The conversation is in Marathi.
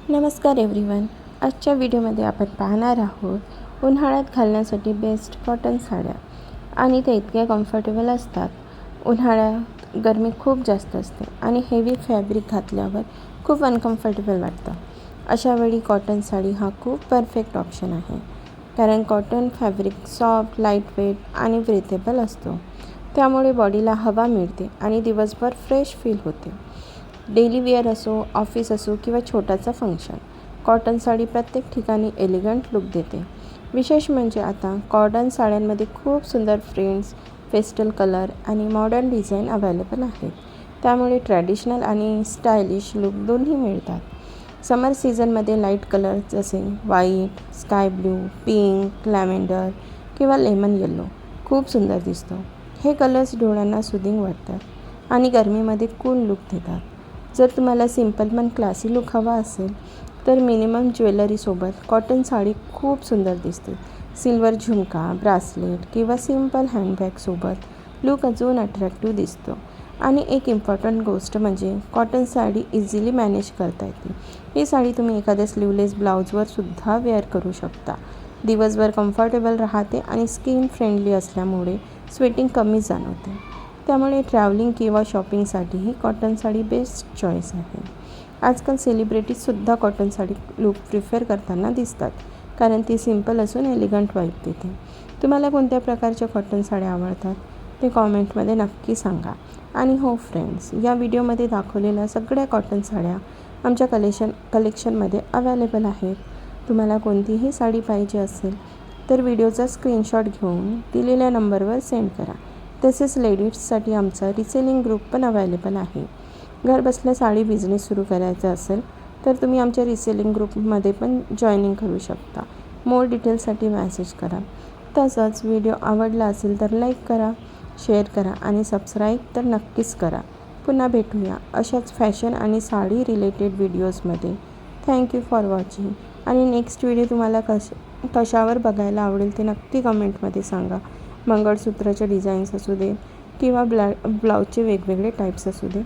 नमस्कार एव्हरीवन. आजच्या व्हिडिओमध्ये आपण पाहणार आहोत उन्हाळ्यात घालण्यासाठी बेस्ट कॉटन साड्या आणि त्या इतक्या कम्फर्टेबल असतात. उन्हाळ्यात गरमी खूप जास्त असते आणि हेवी फॅब्रिक घातल्यावर खूप अनकम्फर्टेबल वाटतं. अशा वेळी कॉटन साडी हा खूप परफेक्ट ऑप्शन आहे, कारण कॉटन फॅब्रिक सॉफ्ट, लाईटवेट आणि ब्रीथेबल असतो. त्यामुळे बॉडीला हवा मिळते आणि दिवसभर फ्रेश फील होते. डेली वेअर असो, ऑफिस असो किंवा छोटासा फंक्शन, कॉटन साडी प्रत्येक ठिकाणी एलिगंट लुक देते. विशेष म्हणजे आता कॉटन साड्यांमध्ये खूप सुंदर प्रिंट्स, पेस्टल कलर आणि मॉडर्न डिझाईन अवेलेबल आहेत. त्यामुळे ट्रॅडिशनल आणि स्टायलिश लुक दोन्ही मिळतात. समर सीझनमध्ये लाईट कलर जसे white, sky blue, pink, lavender किंवा लेमन येलो खूप सुंदर दिसतो. हे कलर्स डोळ्यांना सुदिंग वाटतात आणि गरमीमध्ये कूल लुक देतात. जर तुम्हाला सिंपल पण क्लासी लुक हवा असेल तर मिनिमम ज्वेलरीसोबत कॉटन साडी खूप सुंदर दिसते. सिल्वर झुमका, ब्रासलेट किंवा सिंपल हँडबॅगसोबत लुक अजून अट्रॅक्टिव्ह दिसतो. आणि एक इम्पॉर्टंट गोष्ट म्हणजे कॉटन साडी इझिली मॅनेज करता येते. ही साडी तुम्ही एखाद्या स्लीवलेस ब्लाऊजवर सुद्धा वेअर करू शकता. दिवसभर कम्फर्टेबल राहते आणि स्किन फ्रेंडली असल्यामुळे स्वेटिंग कमी जाणवते. त्यामुळे ट्रॅव्हलिंग किंवा शॉपिंगसाठी ही कॉटन साडी बेस्ट चॉईस आहे. आजकाल सेलिब्रिटीजसुद्धा कॉटन साडी लुक प्रिफर करताना दिसतात, कारण ती सिंपल असून एलिगंट वाईब देते. तुम्हाला कोणत्या प्रकारच्या कॉटन साड्या आवडतात ते कॉमेंटमध्ये नक्की सांगा. आणि हो फ्रेंड्स, या व्हिडिओमध्ये दाखवलेल्या सगळ्या कॉटन साड्या आमच्या कलेक्शनमध्ये अवेलेबल आहेत. तुम्हाला कोणतीही साडी पाहिजे असेल तर व्हिडिओचा स्क्रीनशॉट घेऊन दिलेल्या नंबरवर सेंड करा. तसेच लेडीजसाठी आमचा रिसेलिंग ग्रुप पण अवेलेबल आहे. घर बसल्या साडी बिझनेस सुरू करायचा असेल तर तुम्ही आमच्या रिसेलिंग ग्रुपमध्ये पण जॉईनिंग करू शकता. मोर डिटेल्ससाठी मेसेज करा. तसंच व्हिडिओ आवडला असेल तर लाईक करा, शेअर करा आणि सबस्क्राईब तर नक्कीच करा. पुन्हा भेटूया अशाच फॅशन आणि साडी रिलेटेड व्हिडिओजमध्ये. Thank you for watching. आणि नेक्स्ट व्हिडिओ तुम्हाला कशावर बघायला आवडेल ते नक्की कमेंटमध्ये सांगा. मंगळसूत्राचे डिझाईन्स असू दे किंवा ब्लाऊजचे वेगवेगळे टाईप्स असू दे.